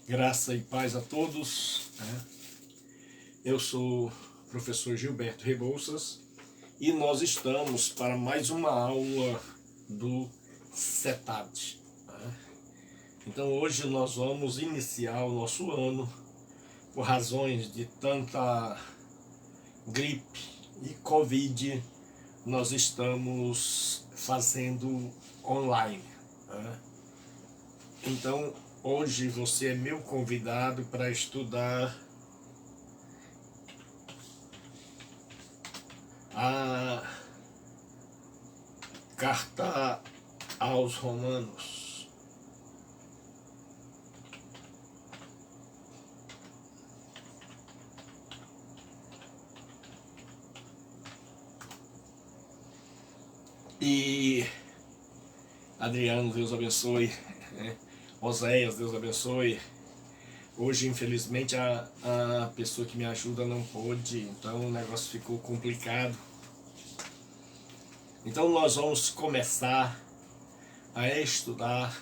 Graça e paz a todos, né? Eu sou o professor Gilberto Rebouças e nós estamos para mais uma aula do CETAD, né? Então hoje nós vamos iniciar o nosso ano por razões de tanta gripe e Covid. Nós estamos fazendo online, né? Então hoje você é meu convidado para estudar a carta aos Romanos. E Adriano, Deus abençoe. Oséias, Deus abençoe. Hoje, infelizmente, a pessoa que me ajuda não pôde, então o negócio ficou complicado. Então nós vamos começar a estudar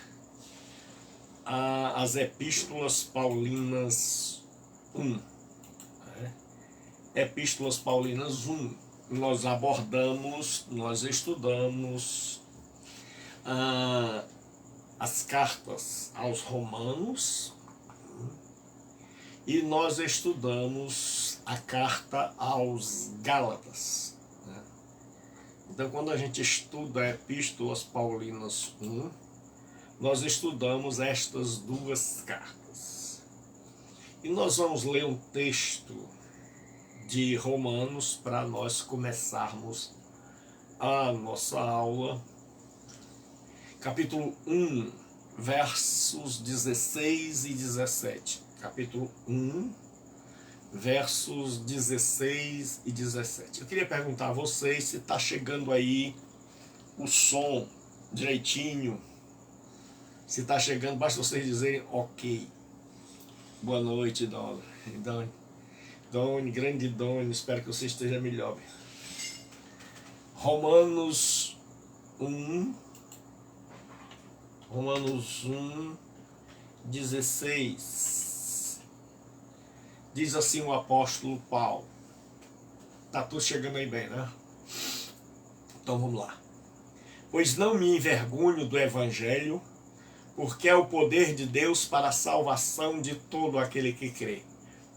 as Epístolas Paulinas 1. Epístolas Paulinas 1. Nós estudamos as cartas aos Romanos e nós estudamos a carta aos Gálatas. Então, quando a gente estuda Epístolas Paulinas 1, nós estudamos estas duas cartas. E nós vamos ler um texto de Romanos para nós começarmos a nossa aula. Capítulo 1, versos 16 e 17. Capítulo 1, versos 16 e 17. Eu queria perguntar a vocês se está chegando aí o som direitinho. Se está chegando, basta vocês dizerem ok. Boa noite, Doni, grande Doni, espero que você esteja melhor. Romanos 1, 16. Diz assim o apóstolo Paulo. Tá tudo chegando aí bem, né? Então vamos lá. Pois não me envergonho do evangelho, porque é o poder de Deus para a salvação de todo aquele que crê,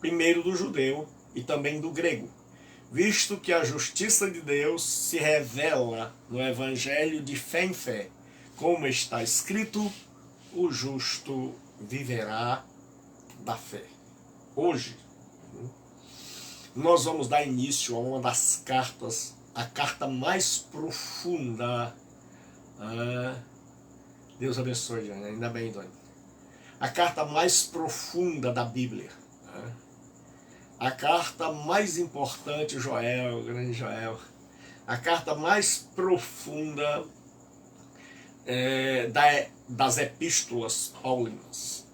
primeiro do judeu e também do grego, visto que a justiça de Deus se revela no evangelho de fé em fé, como está escrito, o justo viverá da fé. Hoje nós vamos dar início a uma das cartas, a carta mais profunda. Deus abençoe, ainda bem, Doni. A carta mais profunda da Bíblia. A carta mais importante, Joel, grande Joel. A carta mais profunda das epístolas paulinas.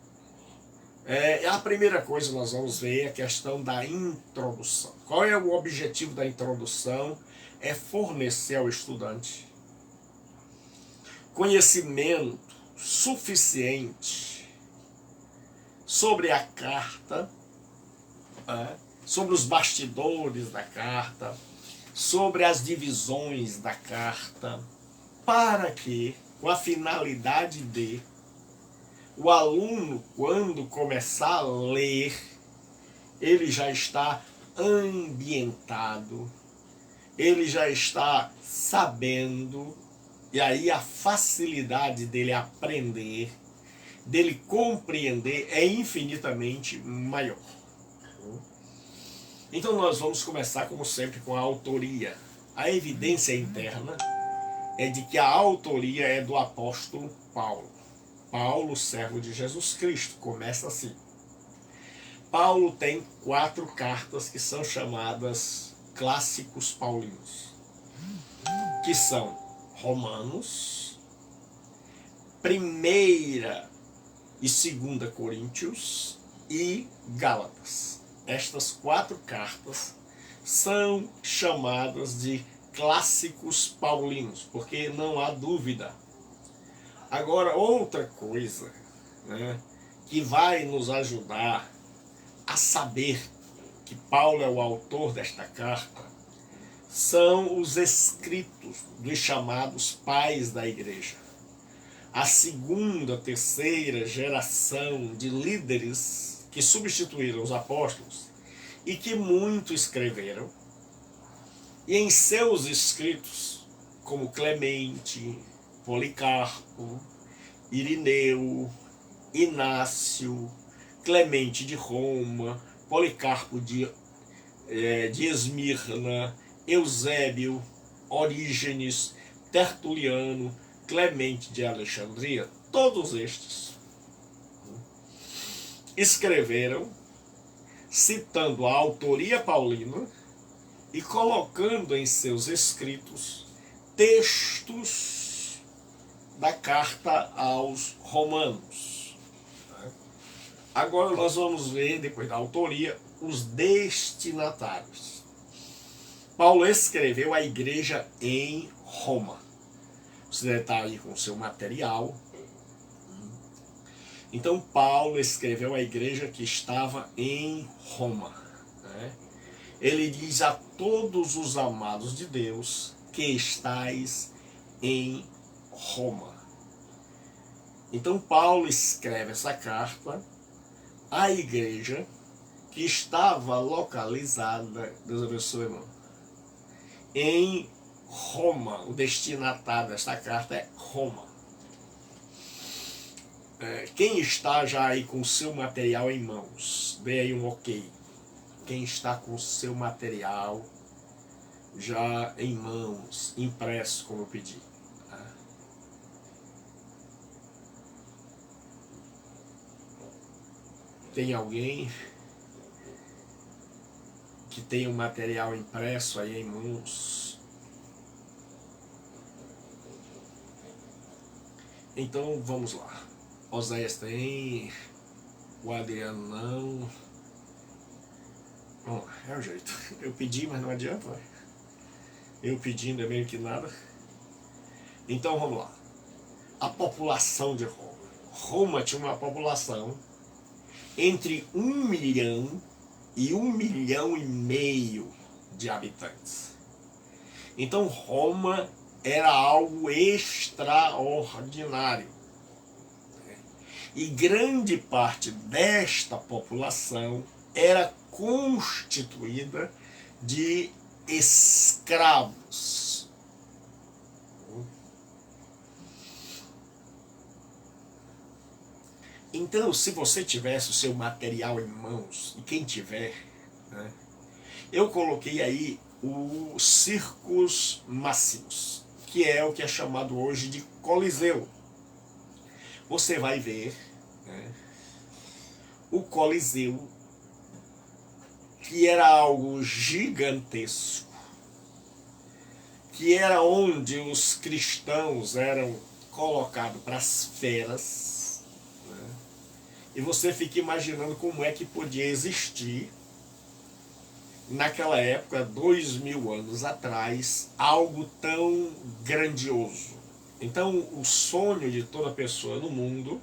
A primeira coisa que nós vamos ver é a questão da introdução. Qual é o objetivo da introdução? É fornecer ao estudante conhecimento suficiente sobre a carta, sobre os bastidores da carta, sobre as divisões da carta, para que, com a finalidade de o aluno, quando começar a ler, ele já está ambientado, ele já está sabendo, e aí a facilidade dele aprender, dele compreender é infinitamente maior. Então nós vamos começar, como sempre, com a autoria. A evidência interna é de que a autoria é do apóstolo Paulo. Paulo, servo de Jesus Cristo. Começa assim. Paulo tem 4 cartas que são chamadas clássicos paulinos, que são Romanos, 1ª e 2ª Coríntios e Gálatas. Estas 4 cartas são chamadas de clássicos paulinos, porque não há dúvida. Agora, outra coisa, que vai nos ajudar a saber que Paulo é o autor desta carta são os escritos dos chamados pais da igreja. A segunda, terceira geração de líderes que substituíram os apóstolos e que muito escreveram. E em seus escritos, como Clemente, Policarpo, Irineu, Inácio, Clemente de Roma, Policarpo de Esmirna, Eusébio, Orígenes, Tertuliano, Clemente de Alexandria, todos estes escreveram citando a autoria paulina e colocando em seus escritos textos da carta aos Romanos. Agora nós vamos ver, depois da autoria, os destinatários. Paulo escreveu à igreja em Roma. Você deve estar aí com o seu material. Então Paulo escreveu à igreja que estava em Roma. Ele diz a todos os amados de Deus que estais em Roma. Então Paulo escreve essa carta à igreja que estava localizada, Deus abençoe, irmão, em Roma. O destinatário desta carta é Roma. Quem está já aí com o seu material em mãos, dê aí um ok. Quem está com o seu material já em mãos, impresso, como eu pedi. Tem alguém que tem o material impresso aí em mãos? Então vamos lá. Oséias tem, o Adriano não. Bom, é o jeito. Eu pedi, mas não adianta. Eu pedindo é meio que nada. Então vamos lá. A população de Roma. Roma tinha uma população entre 1 milhão e 1,5 milhão de habitantes. Então Roma era algo extraordinário. E grande parte desta população era constituída de escravos. Então, se você tivesse o seu material em mãos, e quem tiver, eu coloquei aí o Circus Maximus, que é o que é chamado hoje de Coliseu. Você vai ver o Coliseu, que era algo gigantesco, que era onde os cristãos eram colocados para as feras, e você fica imaginando como é que podia existir naquela época, 2000 anos atrás, algo tão grandioso. Então o sonho de toda pessoa no mundo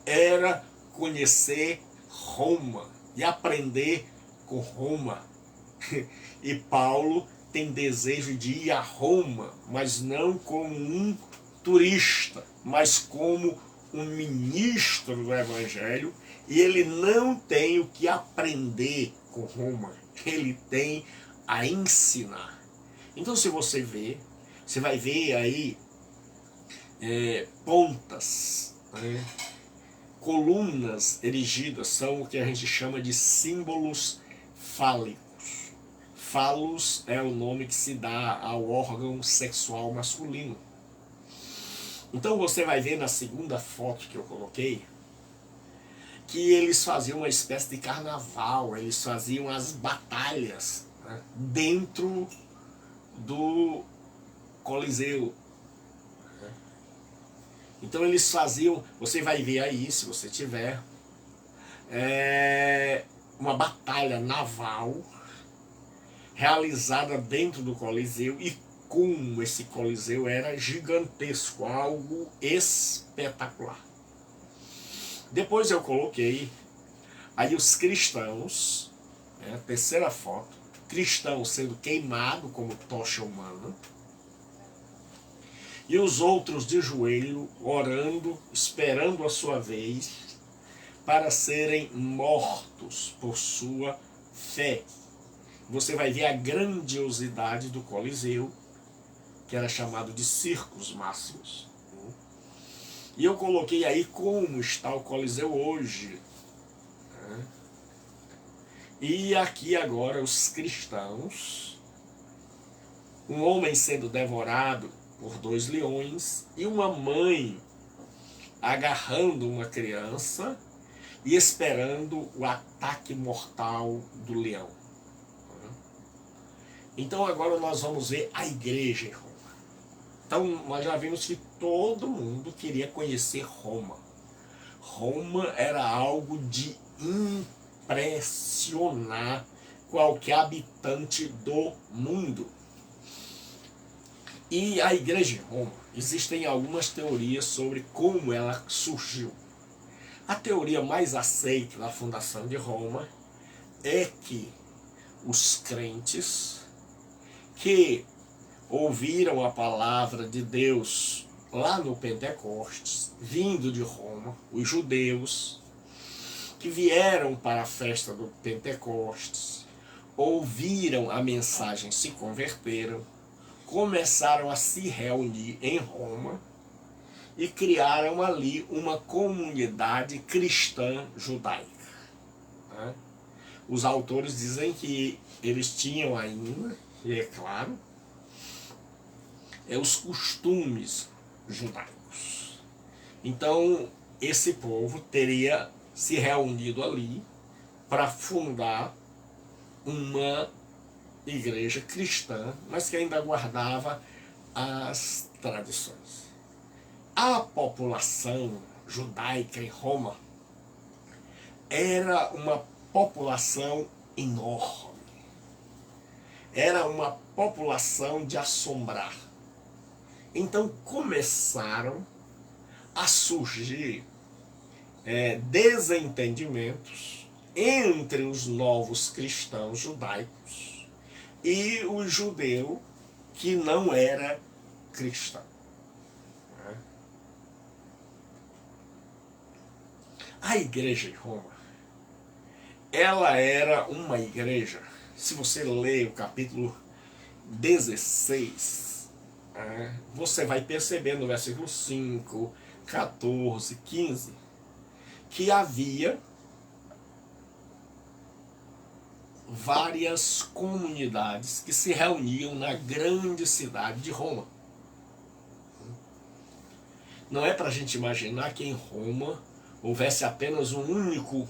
era conhecer Roma e aprender com Roma. E Paulo tem desejo de ir a Roma, mas não como um turista, mas como um ministro do Evangelho, e ele não tem o que aprender com Roma, ele tem a ensinar. Então se você vê, você vai ver aí pontas, colunas erigidas, são o que a gente chama de símbolos fálicos. Falos é o nome que se dá ao órgão sexual masculino. Então você vai ver na segunda foto que eu coloquei que eles faziam uma espécie de carnaval, eles faziam as batalhas dentro do Coliseu. Então eles faziam, você vai ver aí, se você tiver, uma batalha naval realizada dentro do Coliseu, e como esse Coliseu era gigantesco, algo espetacular. Depois eu coloquei aí os cristãos, né, terceira foto, cristãos sendo queimado como tocha humana, e os outros de joelho, orando, esperando a sua vez, para serem mortos por sua fé. Você vai ver a grandiosidade do Coliseu, que era chamado de Circos Máximos. E eu coloquei aí como está o Coliseu hoje. E aqui agora os cristãos, um homem sendo devorado por 2 leões e uma mãe agarrando uma criança e esperando o ataque mortal do leão. Então agora nós vamos ver a igreja em Roma. Então nós já vimos que todo mundo queria conhecer Roma. Roma era algo de impressionar qualquer habitante do mundo. E a igreja em Roma, existem algumas teorias sobre como ela surgiu. A teoria mais aceita da fundação de Roma é que os crentes que ouviram a palavra de Deus lá no Pentecostes, vindo de Roma, os judeus que vieram para a festa do Pentecostes, ouviram a mensagem, se converteram, começaram a se reunir em Roma e criaram ali uma comunidade cristã judaica. Os autores dizem que eles tinham ainda, e é claro, os costumes judaicos. Então, esse povo teria se reunido ali para fundar uma igreja cristã, mas que ainda guardava as tradições. A população judaica em Roma era uma população enorme. Era uma população de assombrar. Então começaram a surgir desentendimentos entre os novos cristãos judaicos e o judeu que não era cristão. A igreja em Roma, ela era uma igreja, se você ler o capítulo 16, você vai perceber no versículo 5, 14, 15, que havia várias comunidades que se reuniam na grande cidade de Roma. Não é para a gente imaginar que em Roma houvesse apenas um único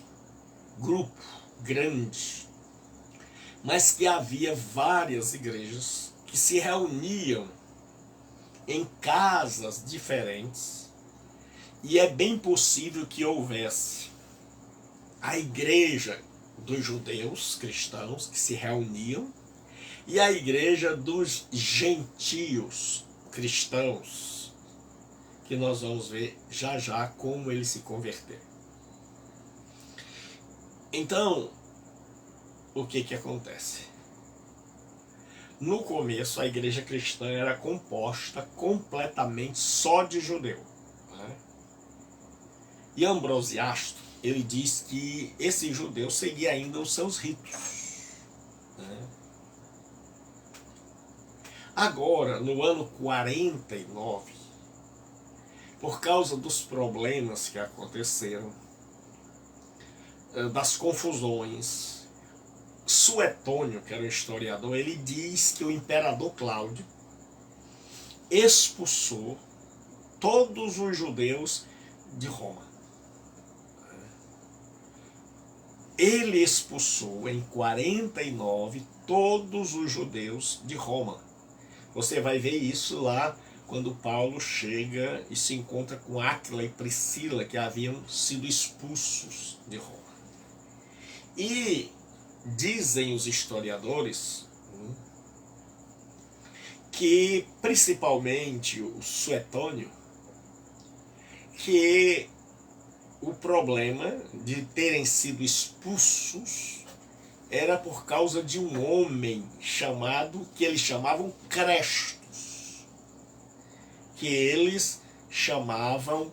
grupo grande, mas que havia várias igrejas que se reuniam em casas diferentes, e é bem possível que houvesse a igreja dos judeus cristãos que se reuniam e a igreja dos gentios cristãos, que nós vamos ver já já como eles se converteram. Então, o que acontece? No começo, a igreja cristã era composta completamente só de judeu. E Ambrosiasto, ele diz que esse judeu seguia ainda os seus ritos. Agora, no ano 49, por causa dos problemas que aconteceram, das confusões, Suetônio, que era um historiador, ele diz que o imperador Cláudio expulsou todos os judeus de Roma. Ele expulsou em 49 todos os judeus de Roma. Você vai ver isso lá quando Paulo chega e se encontra com Áquila e Priscila, que haviam sido expulsos de Roma. E dizem os historiadores que, principalmente o Suetônio, que o problema de terem sido expulsos era por causa de um homem chamado, que eles chamavam Crestos. Que eles chamavam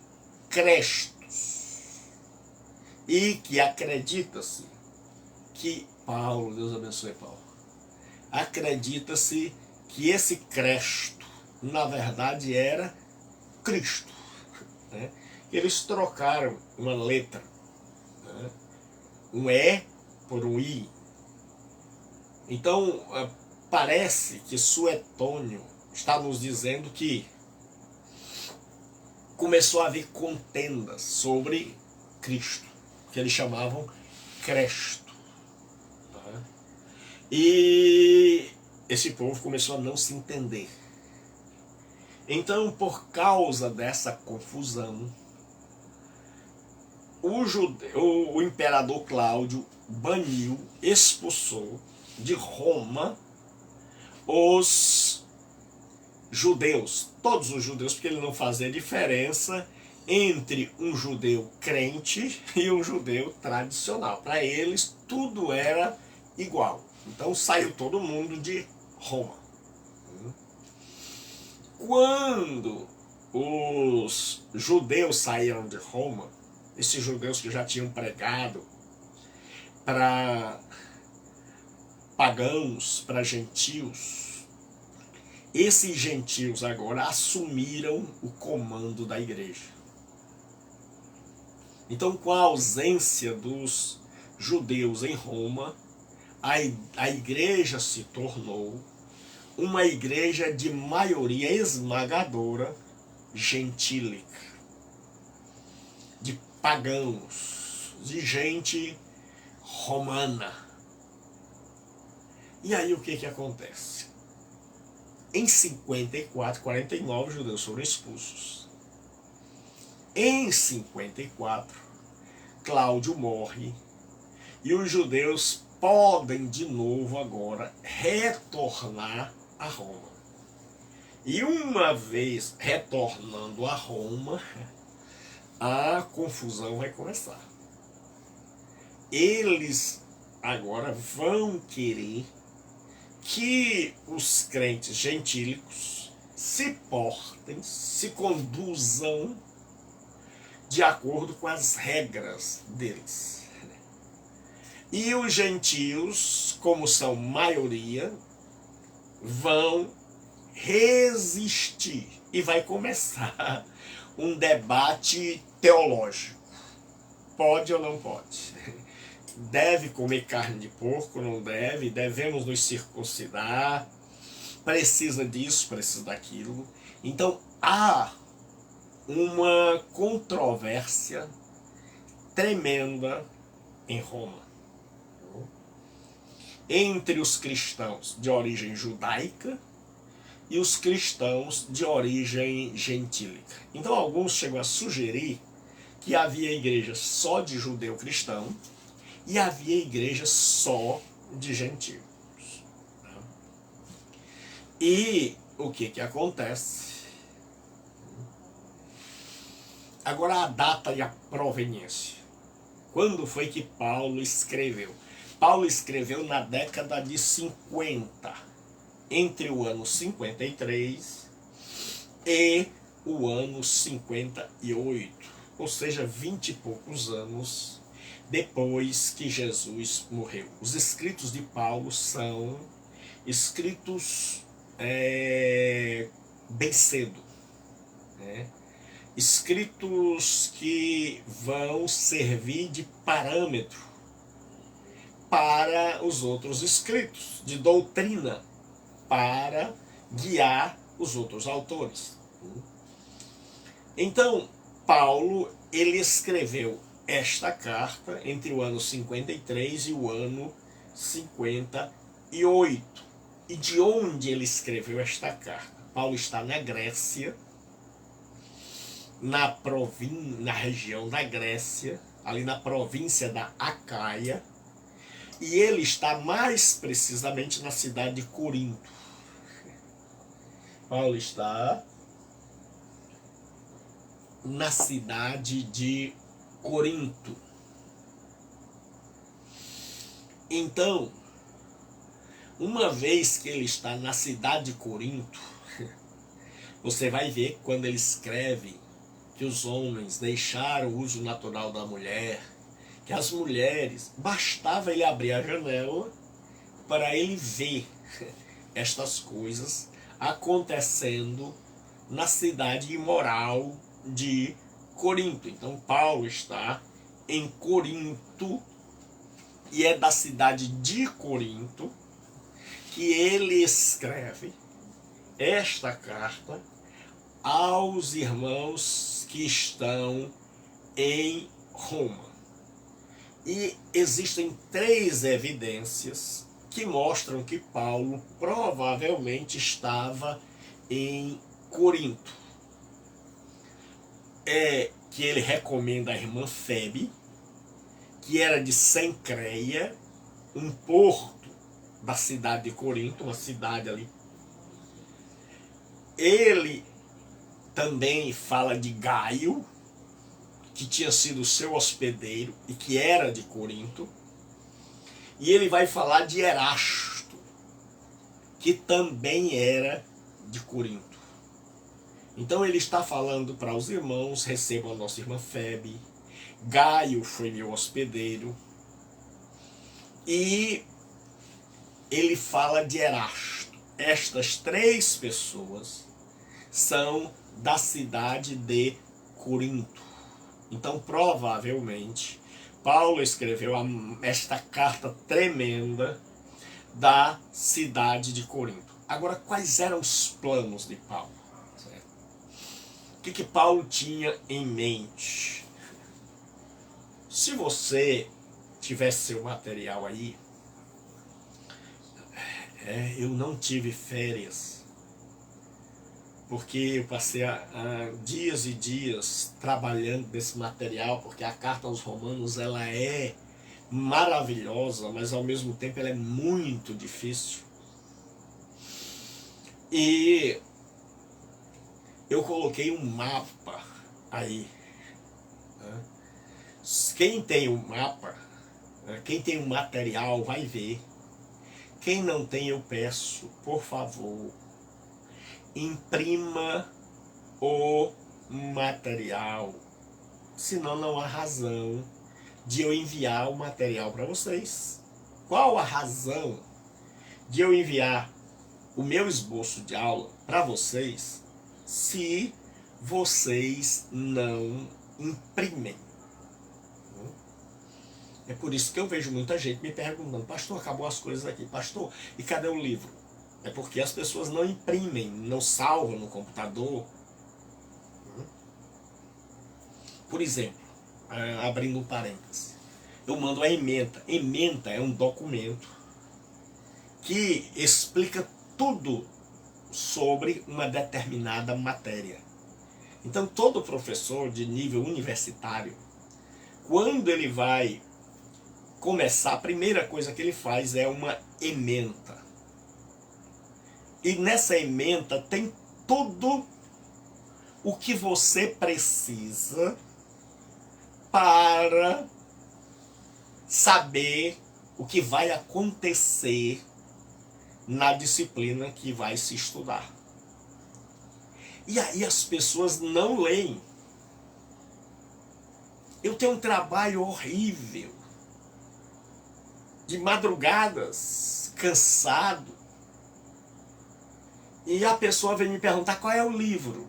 Crestos. E que acredita-se que Paulo, Deus abençoe Paulo, acredita-se que esse Cresto, na verdade, era Cristo. Né? Eles trocaram uma letra, né? Um E por um I. Então, parece que Suetônio está nos dizendo que começou a haver contendas sobre Cristo, que eles chamavam Cresto. Né? E esse povo começou a não se entender. Então, por causa dessa confusão, o imperador Cláudio baniu, expulsou de Roma os judeus, todos os judeus, porque ele não fazia diferença entre um judeu crente e um judeu tradicional. Para eles, tudo era igual. Então, saiu todo mundo de Roma. Quando os judeus saíram de Roma, esses judeus que já tinham pregado para pagãos, para gentios, esses gentios agora assumiram o comando da igreja. Então, com a ausência dos judeus em Roma, a igreja se tornou uma igreja de maioria esmagadora gentílica, de pagãos, de gente romana. E aí o que acontece? Em 54, 49 os judeus foram expulsos. Em 54, Cláudio morre e os judeus podem de novo agora retornar a Roma. E uma vez retornando a Roma, a confusão vai começar. Eles agora vão querer que os crentes gentílicos se portem, se conduzam de acordo com as regras deles. E os gentios, como são maioria, vão resistir. E vai começar um debate teológico. Pode ou não pode? Deve comer carne de porco, não deve? Devemos nos circuncidar? Precisa disso, precisa daquilo? Então há uma controvérsia tremenda em Roma entre os cristãos de origem judaica e os cristãos de origem gentílica. Então alguns chegam a sugerir que havia igreja só de judeu cristão e havia igreja só de gentios. E o que acontece? Agora a data e a proveniência. Quando foi que Paulo escreveu? Paulo escreveu na década de 50, entre o ano 53 e o ano 58, ou seja, 20 e poucos anos depois que Jesus morreu. Os escritos de Paulo são escritos bem cedo, né? Escritos que vão servir de parâmetro para os outros escritos, de doutrina, para guiar os outros autores. Então, Paulo, ele escreveu esta carta entre o ano 53 e o ano 58. E de onde ele escreveu esta carta? Paulo está na Grécia, na região da Grécia, ali na província da Acaia, e ele está mais precisamente na cidade de Corinto. Paulo está na cidade de Corinto. Então, uma vez que ele está na cidade de Corinto, você vai ver quando ele escreve que os homens deixaram o uso natural da mulher, que as mulheres, bastava ele abrir a janela para ele ver estas coisas acontecendo na cidade imoral de Corinto. Então Paulo está em Corinto e é da cidade de Corinto que ele escreve esta carta aos irmãos que estão em Roma. E existem 3 evidências que mostram que Paulo provavelmente estava em Corinto. É que ele recomenda a irmã Febe, que era de Cencreia, um porto da cidade de Corinto, uma cidade ali. Ele também fala de Gaio, que tinha sido seu hospedeiro e que era de Corinto. E ele vai falar de Erasto, que também era de Corinto. Então ele está falando para os irmãos: recebam a nossa irmã Febe, Gaio foi meu hospedeiro. E ele fala de Erasto. Estas 3 pessoas são da cidade de Corinto. Então, provavelmente, Paulo escreveu esta carta tremenda da cidade de Corinto. Agora, quais eram os planos de Paulo? Certo? O que Paulo tinha em mente? Se você tivesse seu material aí, eu não tive férias, porque eu passei dias e dias trabalhando nesse material, porque a carta aos Romanos ela é maravilhosa, mas ao mesmo tempo ela é muito difícil. E eu coloquei um mapa aí. Quem tem um mapa, quem tem um material vai ver. Quem não tem, eu peço, por favor, imprima o material, senão não há razão de eu enviar o material para vocês. Qual a razão de eu enviar o meu esboço de aula para vocês se vocês não imprimem? É por isso que eu vejo muita gente me perguntando: pastor, acabou as coisas aqui, pastor, e cadê o livro? É porque as pessoas não imprimem, não salvam no computador. Por exemplo, abrindo um parêntese, eu mando a ementa. Ementa é um documento que explica tudo sobre uma determinada matéria. Então todo professor de nível universitário, quando ele vai começar, a primeira coisa que ele faz é uma ementa. E nessa ementa tem tudo o que você precisa para saber o que vai acontecer na disciplina que vai se estudar. E aí as pessoas não leem. Eu tenho um trabalho horrível, de madrugadas, cansado, e a pessoa vem me perguntar qual é o livro.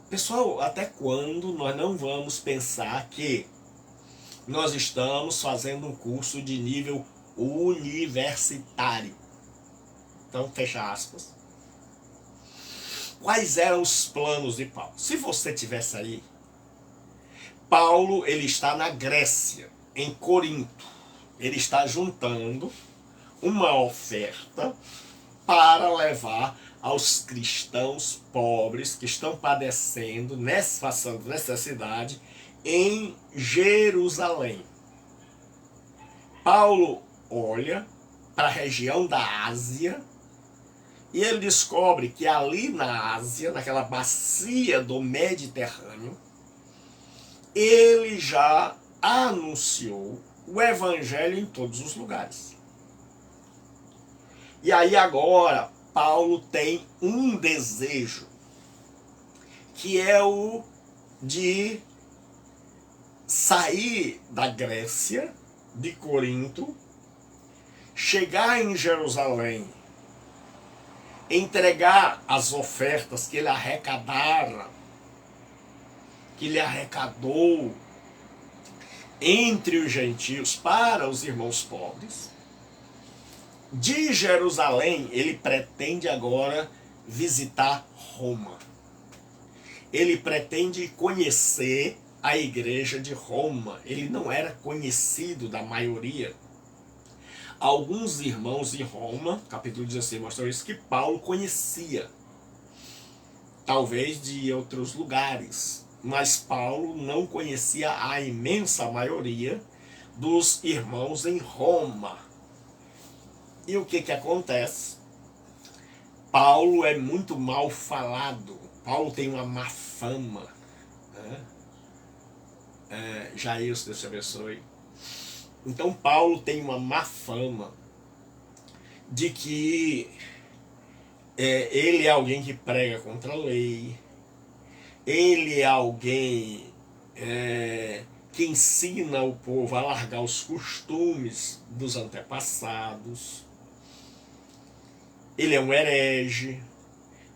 Pessoal, até quando nós não vamos pensar que nós estamos fazendo um curso de nível universitário? Então, fecha aspas. Quais eram os planos de Paulo? Se você tivesse aí, Paulo, ele está na Grécia, em Corinto. Ele está juntando uma oferta para levar aos cristãos pobres que estão padecendo, passando necessidade em Jerusalém. Paulo olha para a região da Ásia E ele descobre que ali na Ásia, naquela bacia do Mediterrâneo, ele já anunciou o evangelho em todos os lugares. E aí agora Paulo tem um desejo, que é o de sair da Grécia, de Corinto, chegar em Jerusalém, entregar as ofertas que ele arrecadara, que ele arrecadou entre os gentios para os irmãos pobres. De Jerusalém, ele pretende agora visitar Roma. Ele pretende conhecer a igreja de Roma. Ele não era conhecido da maioria. Alguns irmãos em Roma, capítulo 16 mostra isso, que Paulo conhecia. Talvez de outros lugares. Mas Paulo não conhecia a imensa maioria dos irmãos em Roma. E o que acontece? Paulo é muito mal falado. Paulo tem uma má fama. Jair, Deus te abençoe. Então Paulo tem uma má fama de que ele é alguém que prega contra a lei. Ele é alguém que ensina o povo a largar os costumes dos antepassados. Ele é um herege.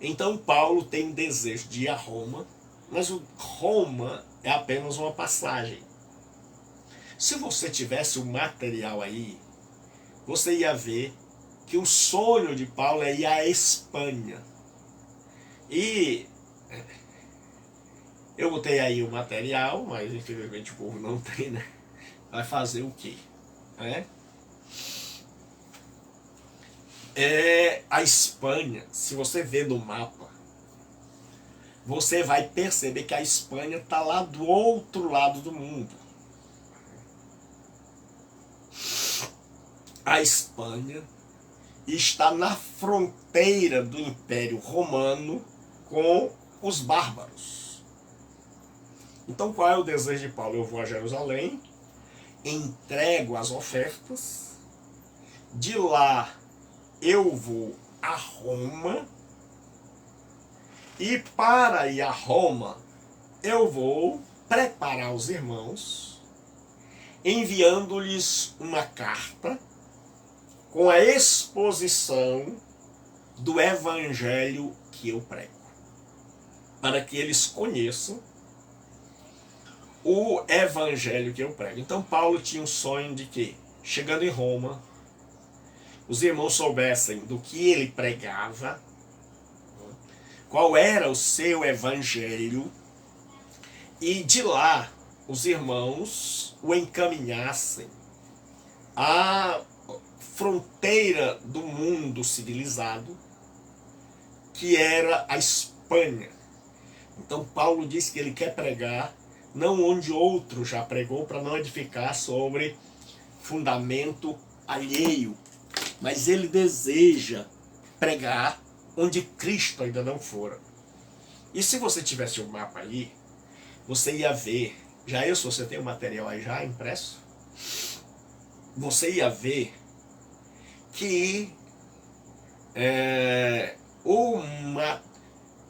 Então Paulo tem desejo de ir a Roma, mas Roma é apenas uma passagem. Se você tivesse o material aí, você ia ver que o sonho de Paulo é ir à Espanha. E eu botei aí o material, mas infelizmente o povo não tem, né? Vai fazer o quê? A Espanha, se você ver no mapa, você vai perceber que a Espanha está lá do outro lado do mundo. A Espanha está na fronteira do Império Romano com os bárbaros. Então qual é o desejo de Paulo? Eu vou a Jerusalém, entrego as ofertas, de lá eu vou a Roma, e para ir a Roma eu vou preparar os irmãos, enviando-lhes uma carta com a exposição do evangelho que eu prego, para que eles conheçam o evangelho que eu prego. Então Paulo tinha um sonho de que, chegando em Roma, os irmãos soubessem do que ele pregava, qual era o seu evangelho, e de lá os irmãos o encaminhassem à fronteira do mundo civilizado, que era a Espanha. Então Paulo diz que ele quer pregar não onde outro já pregou, para não edificar sobre fundamento alheio, mas ele deseja pregar onde Cristo ainda não fora. E se você tivesse um mapa aí, você ia ver, se você tem o material aí já impresso, você ia ver que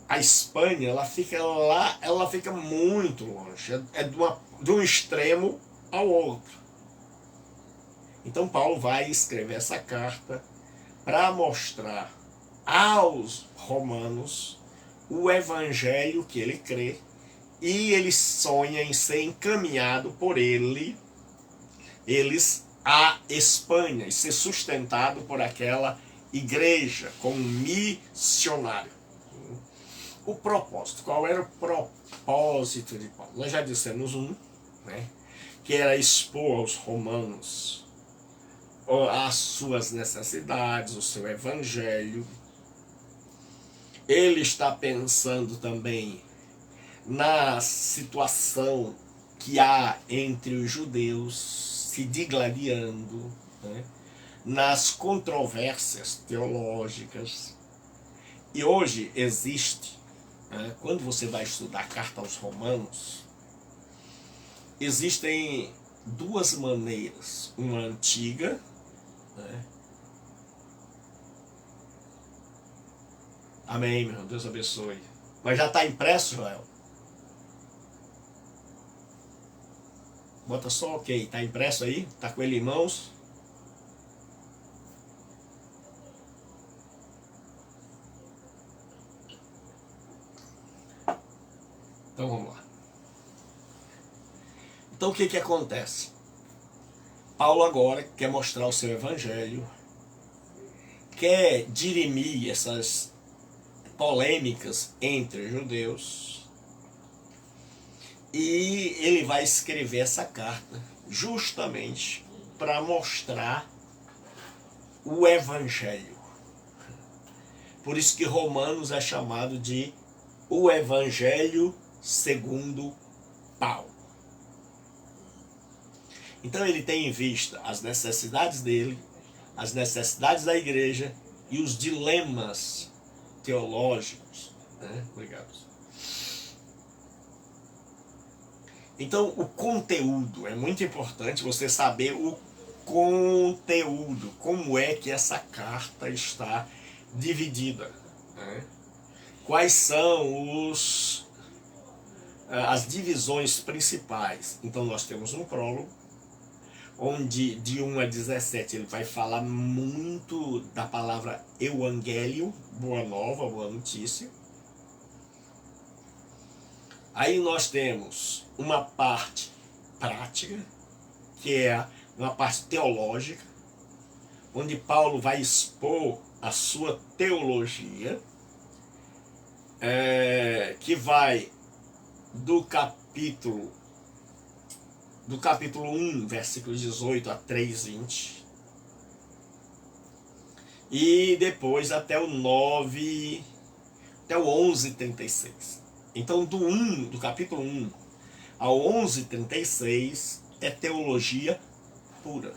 a Espanha, ela fica muito longe, de um extremo ao outro. Então Paulo vai escrever essa carta para mostrar aos romanos o evangelho que ele crê, e ele sonha em ser encaminhado por eles à Espanha e ser sustentado por aquela igreja como missionário. O propósito, qual era o propósito de Paulo? Nós já dissemos que era expor aos romanos as suas necessidades, o seu evangelho. Ele está pensando também na situação que há entre os judeus se digladiando, nas controvérsias teológicas. E hoje existe, né, quando você vai estudar a carta aos Romanos, existem duas maneiras. Uma antiga, né? Amém, meu Deus abençoe. Mas já está impresso, Joel? Bota só ok. Está impresso aí? Está com ele em mãos? Então vamos lá. Então o que que acontece? Paulo agora quer mostrar o seu evangelho, quer dirimir essas polêmicas entre judeus, e ele vai escrever essa carta justamente para mostrar o evangelho. Por isso que Romanos é chamado de o evangelho segundo Paulo. Então ele tem em vista as necessidades dele, as necessidades da igreja e os dilemas teológicos, né? Obrigado. Então o conteúdo, é muito importante você saber o conteúdo, como é que essa carta está dividida, né? Quais são as divisões principais. Então nós temos um prólogo, onde de 1 a 17 ele vai falar muito da palavra Evangélio, boa nova, boa notícia. Aí nós temos uma parte prática, que é uma parte teológica, onde Paulo vai expor a sua teologia, que vai do capítulo 1, versículo 18 a 3:20, e depois até o 11:36. Então do capítulo 1 ao 11:36 é teologia pura.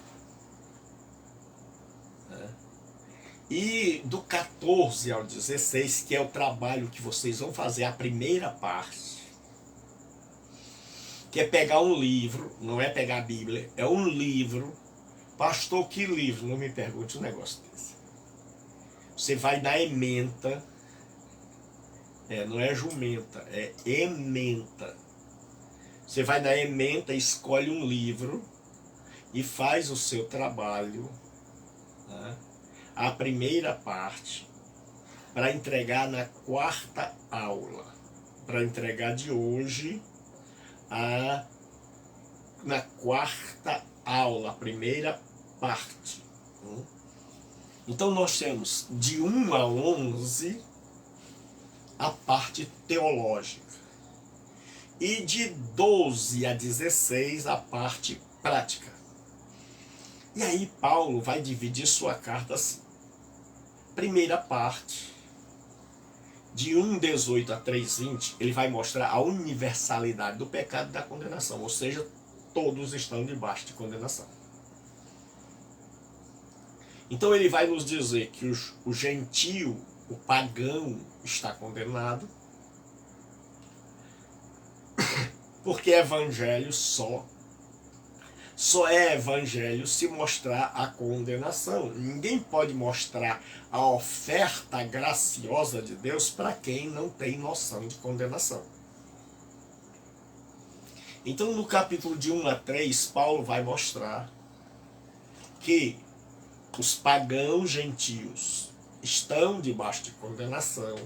E do 14 ao 16, que é o trabalho que vocês vão fazer, a primeira parte, que é pegar um livro, não é pegar a Bíblia, é um livro. Pastor, que livro? Não me pergunte um negócio desse. Você vai na ementa, não é jumenta, é ementa. Você vai na ementa, escolhe um livro e faz o seu trabalho, né? A primeira parte, para entregar na quarta aula, para entregar de hoje na quarta aula, a primeira parte. Então nós temos de 1 a 11 a parte teológica, e de 12 a 16 a parte prática. E aí Paulo vai dividir sua carta assim. Primeira parte, de 1:18 a 3:20, ele vai mostrar a universalidade do pecado e da condenação, ou seja, todos estão debaixo de condenação. Então ele vai nos dizer que o gentio, o pagão, está condenado, porque evangelho só é evangelho se mostrar a condenação. Ninguém pode mostrar a oferta graciosa de Deus para quem não tem noção de condenação. Então no capítulo de 1 a 3, Paulo vai mostrar que os pagãos gentios estão debaixo de condenação,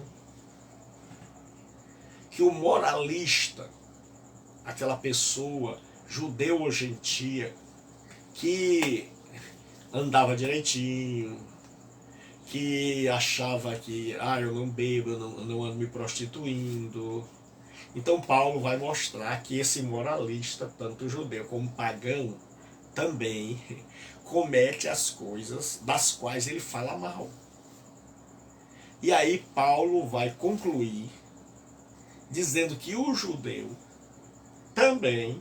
que o moralista, aquela pessoa judeu ou gentia, que andava direitinho, que achava que eu não bebo, eu não ando me prostituindo. Então Paulo vai mostrar que esse moralista, tanto judeu como pagão, também comete as coisas das quais ele fala mal. E aí Paulo vai concluir dizendo que o judeu também,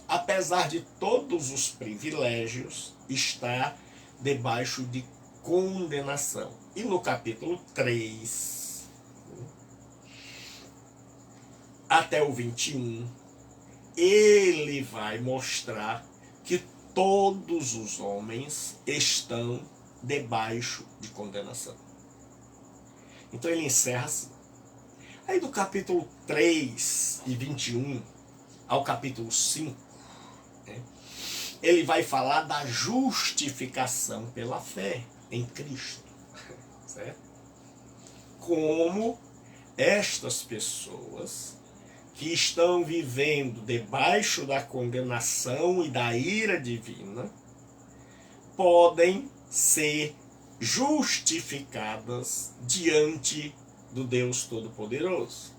apesar de todos os privilégios, está debaixo de condenação. E no capítulo 3, até o 21, ele vai mostrar que todos os homens estão debaixo de condenação. Então ele encerra assim. Aí do capítulo 3 e 21 ao capítulo 5, né, ele vai falar da justificação pela fé em Cristo. Certo? Como estas pessoas que estão vivendo debaixo da condenação e da ira divina podem ser justificadas diante do Deus Todo-Poderoso.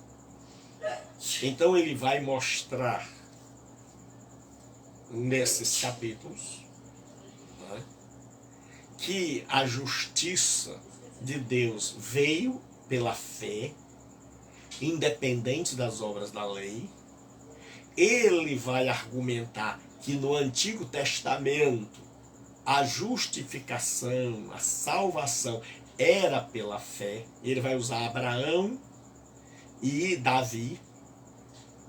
Então ele vai mostrar nesses capítulos, né, que a justiça de Deus veio pela fé, independente das obras da lei. Ele vai argumentar que no Antigo Testamento a justificação, a salvação era pela fé. Ele vai usar Abraão e Davi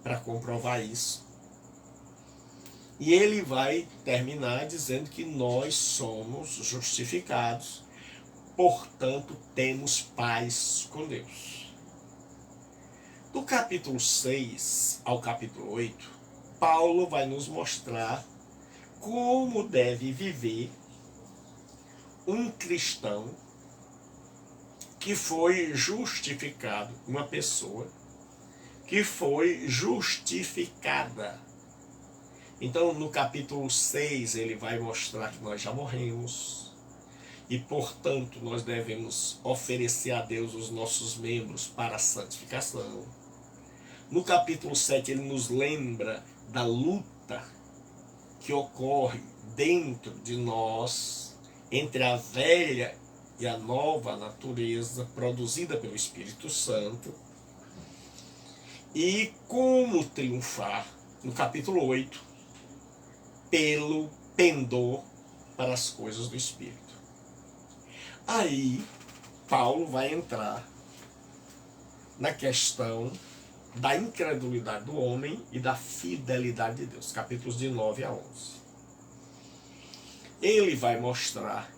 para comprovar isso. E ele vai terminar dizendo que nós somos justificados, portanto temos paz com Deus. Do capítulo 6 ao capítulo 8, Paulo vai nos mostrar como deve viver um cristão que foi justificado, uma pessoa que foi justificada. Então, no capítulo 6, ele vai mostrar que nós já morremos e, portanto, nós devemos oferecer a Deus os nossos membros para a santificação. No capítulo 7, ele nos lembra da luta que ocorre dentro de nós entre a velha e a nova natureza produzida pelo Espírito Santo e como triunfar, no capítulo 8, pelo pendor para as coisas do Espírito. Aí, Paulo vai entrar na questão da incredulidade do homem e da fidelidade de Deus, capítulos de 9 a 11. Ele vai mostrar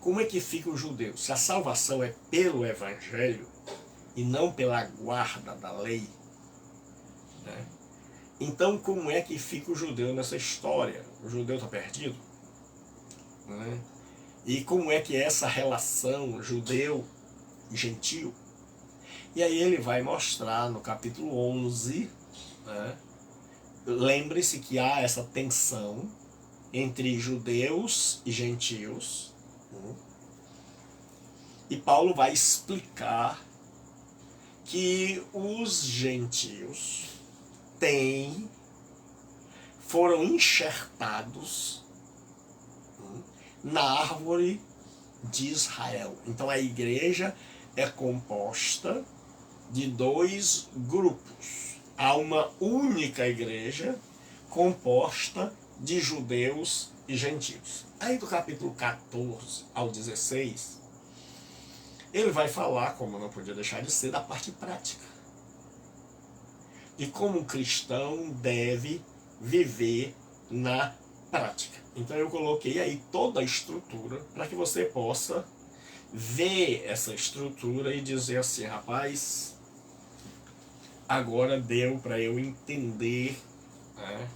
como é que fica o judeu, se a salvação é pelo Evangelho e não pela guarda da lei, né? Então, como é que fica o judeu nessa história? O judeu está perdido? Né? E como é que é essa relação judeu e gentil? E aí ele vai mostrar no capítulo 11, né? Lembre-se que há essa tensão entre judeus e gentios. Né? E Paulo vai explicar que os gentios foram enxertados na árvore de Israel. Então a igreja é composta de dois grupos. Há uma única igreja composta de judeus e gentios. Aí do capítulo 14 ao 16, ele vai falar, como não podia deixar de ser, da parte prática. De como um cristão deve viver na prática. Então eu coloquei aí toda a estrutura para que você possa ver essa estrutura e dizer assim, rapaz, agora deu para eu entender, né,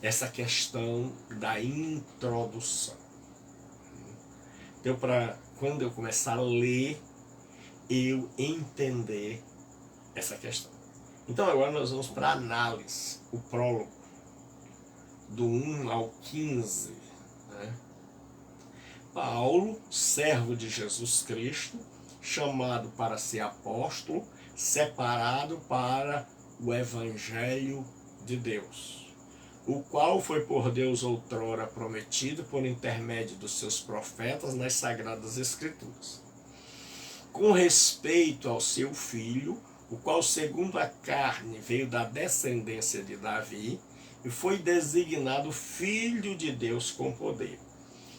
essa questão da introdução. Deu para, quando eu começar a ler, eu entender essa questão. Então agora nós vamos para a análise, o prólogo, do 1 ao 15. Né? Paulo, servo de Jesus Cristo, chamado para ser apóstolo, separado para o Evangelho de Deus, o qual foi por Deus outrora prometido por intermédio dos seus profetas nas Sagradas Escrituras, com respeito ao seu Filho, o qual segundo a carne veio da descendência de Davi e foi designado Filho de Deus com poder,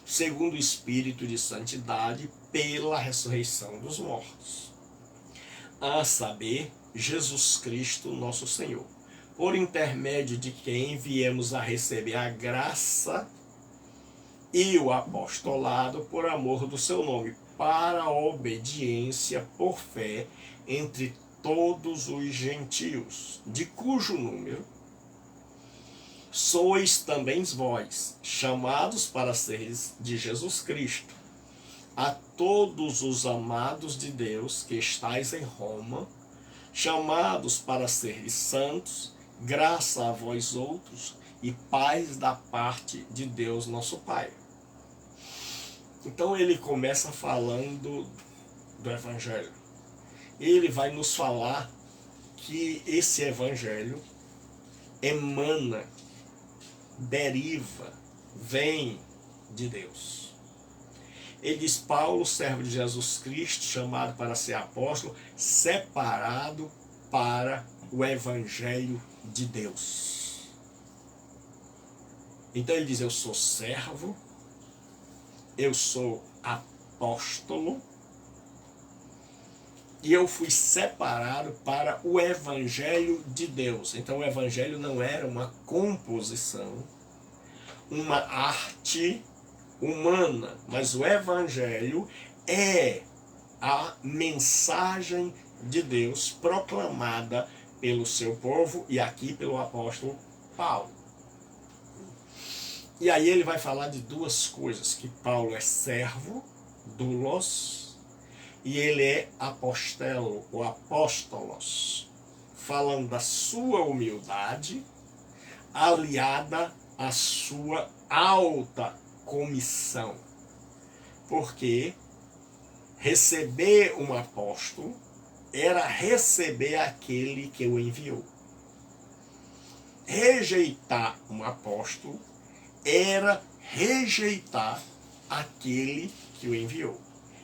segundo o Espírito de Santidade, pela ressurreição dos mortos, a saber, Jesus Cristo, nosso Senhor, por intermédio de quem viemos a receber a graça e o apostolado por amor do seu nome, para a obediência por fé entre todos os gentios, de cujo número sois também vós, chamados para seres de Jesus Cristo. A todos os amados de Deus que estáis em Roma, chamados para seres santos, graça a vós outros e paz da parte de Deus nosso Pai. Então ele começa falando do Evangelho. Ele vai nos falar que esse Evangelho emana, deriva, vem de Deus. Ele diz: Paulo, servo de Jesus Cristo, chamado para ser apóstolo, separado para o Evangelho de Deus. Então ele diz: eu sou servo, eu sou apóstolo, e eu fui separado para o Evangelho de Deus. Então o Evangelho não era uma composição, uma arte humana, mas o Evangelho é a mensagem de Deus proclamada pelo seu povo e aqui pelo apóstolo Paulo. E aí ele vai falar de duas coisas, que Paulo é servo, doulos, e ele é apostelo, ou apóstolos, falando da sua humildade, aliada à sua alta comissão. Porque receber um apóstolo era receber aquele que o enviou. Rejeitar um apóstolo era rejeitar aquele que o enviou.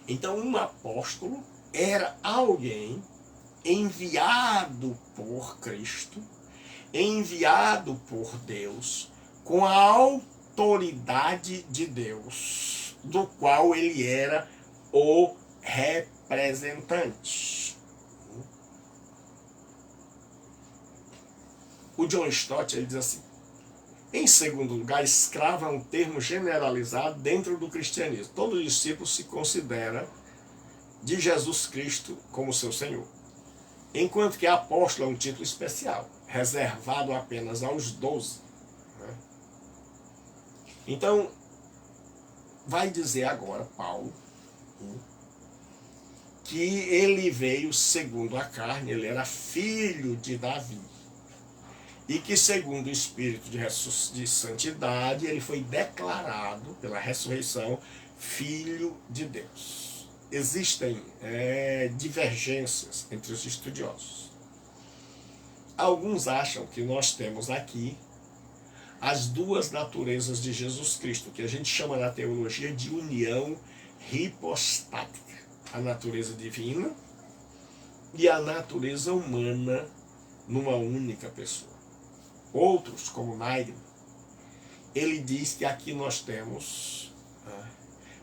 Então, um apóstolo era alguém enviado por Cristo, enviado por Deus, com a autoridade de Deus, do qual ele era o representante. O John Stott, ele diz assim: em segundo lugar, escravo é um termo generalizado dentro do cristianismo. Todo discípulo se considera de Jesus Cristo como seu Senhor. Enquanto que apóstolo é um título especial, reservado apenas aos 12. Então, vai dizer agora Paulo que ele veio segundo a carne, ele era filho de Davi. E que segundo o Espírito de santidade, ele foi declarado pela ressurreição filho de Deus. Existem divergências entre os estudiosos. Alguns acham que nós temos aqui as duas naturezas de Jesus Cristo, que a gente chama na teologia de união hipostática. A natureza divina e a natureza humana numa única pessoa. Outros, como Nair, ele diz que aqui nós temos,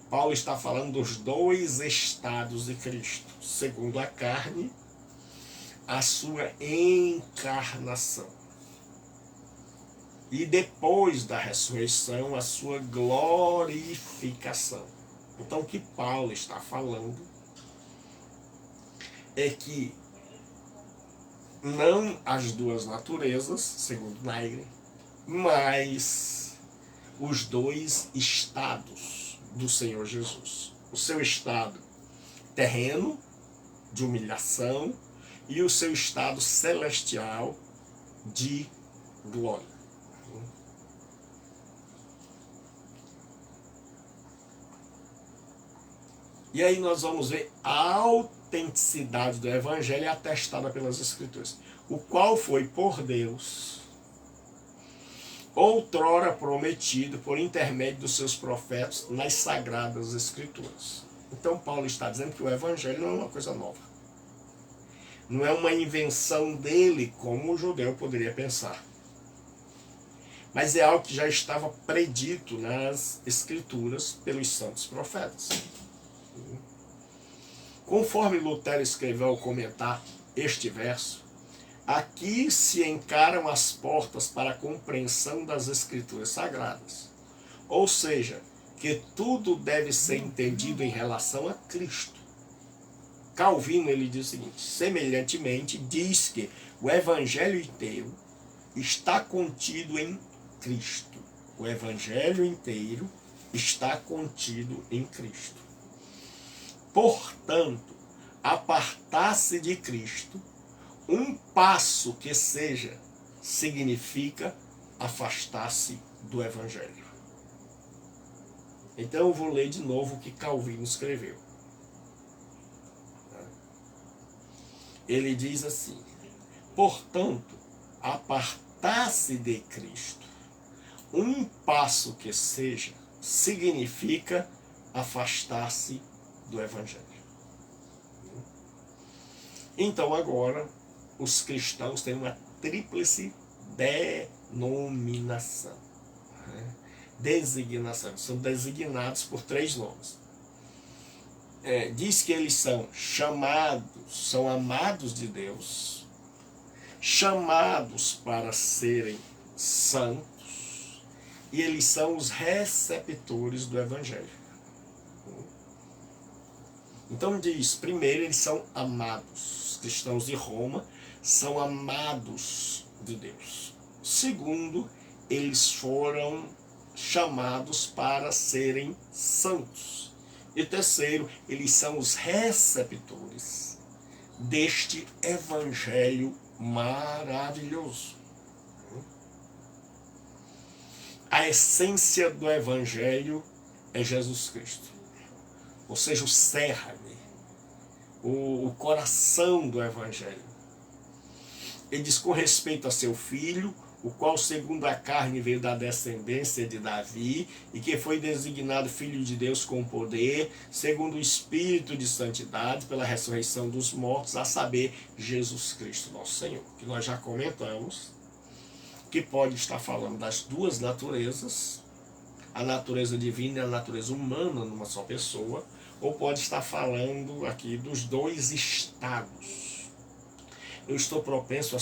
Paulo está falando dos dois estados de Cristo, segundo a carne, a sua encarnação, e depois da ressurreição, a sua glorificação. Então o que Paulo está falando é que não as duas naturezas, segundo Nair, mas os dois estados do Senhor Jesus. O seu estado terreno, de humilhação, e o seu estado celestial de glória. E aí nós vamos ver a autenticidade do Evangelho atestada pelas Escrituras, o qual foi por Deus outrora prometido por intermédio dos seus profetas nas Sagradas Escrituras. Então Paulo está dizendo que o Evangelho não é uma coisa nova. Não é uma invenção dele, como o judeu poderia pensar. Mas é algo que já estava predito nas Escrituras pelos santos profetas. Conforme Lutero escreveu ao comentar este verso, aqui se encaram as portas para a compreensão das Escrituras Sagradas. Ou seja, que tudo deve ser entendido em relação a Cristo. Calvino ele diz o seguinte: semelhantemente, diz que o Evangelho inteiro está contido em Cristo. O Evangelho inteiro está contido em Cristo. Portanto, apartar-se de Cristo, um passo que seja, significa afastar-se do Evangelho. Então eu vou ler de novo o que Calvino escreveu. Ele diz assim: portanto, apartar-se de Cristo, um passo que seja, significa afastar-se do Evangelho. Então agora, os cristãos têm uma tríplice denominação. Designação, são designados por 3 nomes. Diz que eles são chamados, são amados de Deus, chamados para serem santos, e eles são os receptores do Evangelho. Então diz, primeiro, eles são amados. Os cristãos de Roma são amados de Deus. Segundo, eles foram chamados para serem santos. E terceiro, eles são os receptores deste Evangelho maravilhoso. A essência do Evangelho é Jesus Cristo. Ou seja, o cerne, o coração do Evangelho. Ele diz com respeito a seu filho, o qual segundo a carne veio da descendência de Davi, e que foi designado Filho de Deus com poder, segundo o Espírito de santidade, pela ressurreição dos mortos, a saber, Jesus Cristo, nosso Senhor. Que nós já comentamos, que pode estar falando das duas naturezas, a natureza divina e a natureza humana numa só pessoa, ou pode estar falando aqui dos 2 estados. Eu estou propenso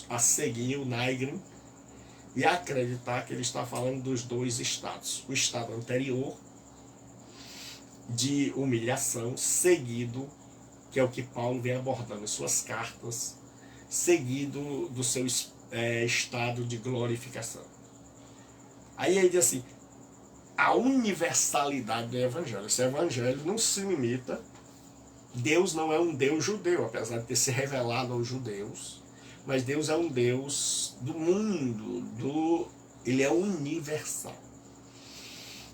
a seguir o Nygren e acreditar que ele está falando dos 2 estados. O estado anterior, de humilhação, seguido, que é o que Paulo vem abordando em suas cartas, seguido do seu estado de glorificação. Aí ele diz assim, a universalidade do Evangelho. Esse Evangelho não se limita, Deus não é um Deus judeu, apesar de ter se revelado aos judeus, mas Deus é um Deus do mundo, ele é universal.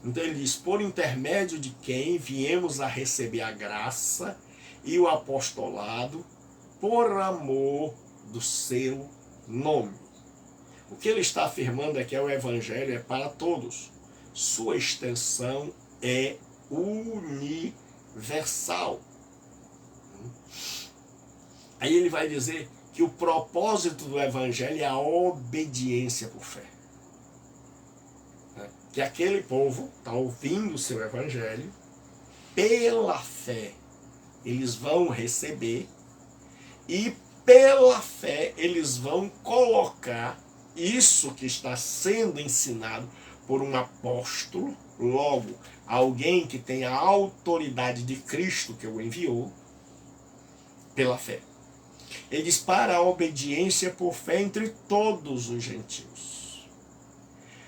Então ele diz, por intermédio de quem viemos a receber a graça e o apostolado por amor do seu nome. O que ele está afirmando é que o Evangelho é para todos. Sua extensão é universal. Aí ele vai dizer que o propósito do Evangelho é a obediência por fé. Que aquele povo está ouvindo o seu Evangelho, pela fé eles vão receber, e pela fé eles vão colocar isso que está sendo ensinado por um apóstolo, logo, alguém que tem a autoridade de Cristo que o enviou, pela fé. Ele diz, para a obediência por fé entre todos os gentios,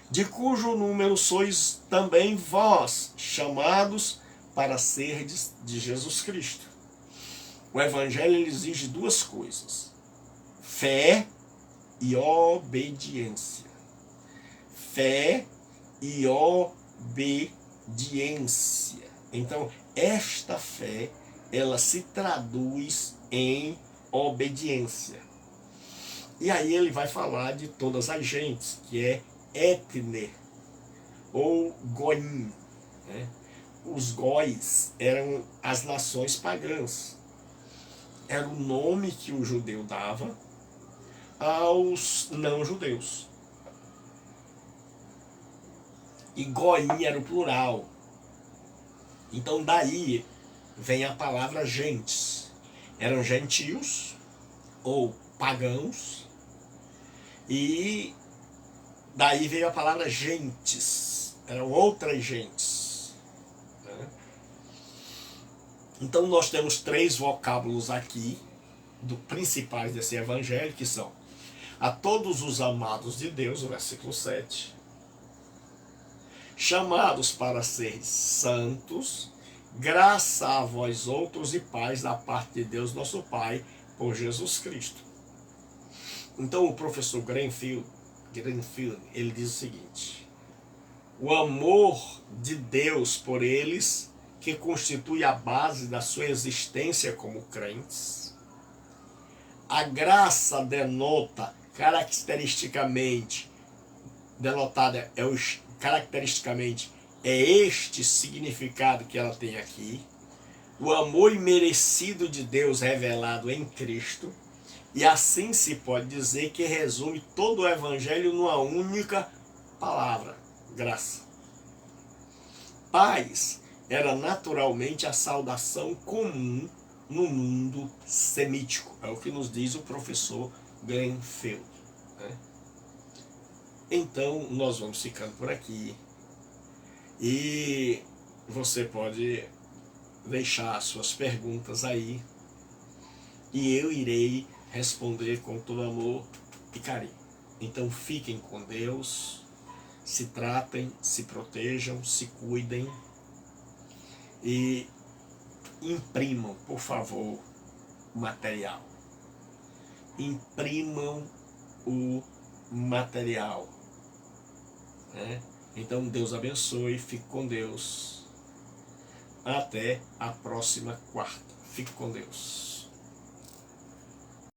de cujo número sois também vós, chamados para serdes de Jesus Cristo. O Evangelho ele exige 2 coisas, fé e obediência. Fé e obediência. Então, esta fé, ela se traduz em obediência. E aí ele vai falar de todas as gentes, que é etne, ou goim. Os góis eram as nações pagãs. Era o nome que o judeu dava aos não-judeus. E goim era o plural. Então daí vem a palavra gentes. Eram gentios ou pagãos, e daí veio a palavra gentes, eram outras gentes, né? Então nós temos 3 vocábulos aqui, principais desse evangelho, que são: a todos os amados de Deus, o versículo 7, chamados para ser santos, graça a vós outros e paz da parte de Deus nosso Pai, por Jesus Cristo. Então o professor Greenfield, ele diz o seguinte: o amor de Deus por eles, que constitui a base da sua existência como crentes. A graça denota caracteristicamente é este significado que ela tem aqui: o amor imerecido de Deus revelado em Cristo. E assim se pode dizer que resume todo o evangelho numa única palavra: graça. Paz era naturalmente a saudação comum no mundo semítico, é o que nos diz o professor Greenfield, né? Então nós vamos ficando por aqui, e você pode deixar suas perguntas aí, e eu irei responder com todo amor e carinho. Então fiquem com Deus, se tratem, se protejam, se cuidem, e imprimam, por favor, o material. Imprimam o material, né? Então Deus abençoe, fique com Deus. Até a próxima quarta. Fique com Deus.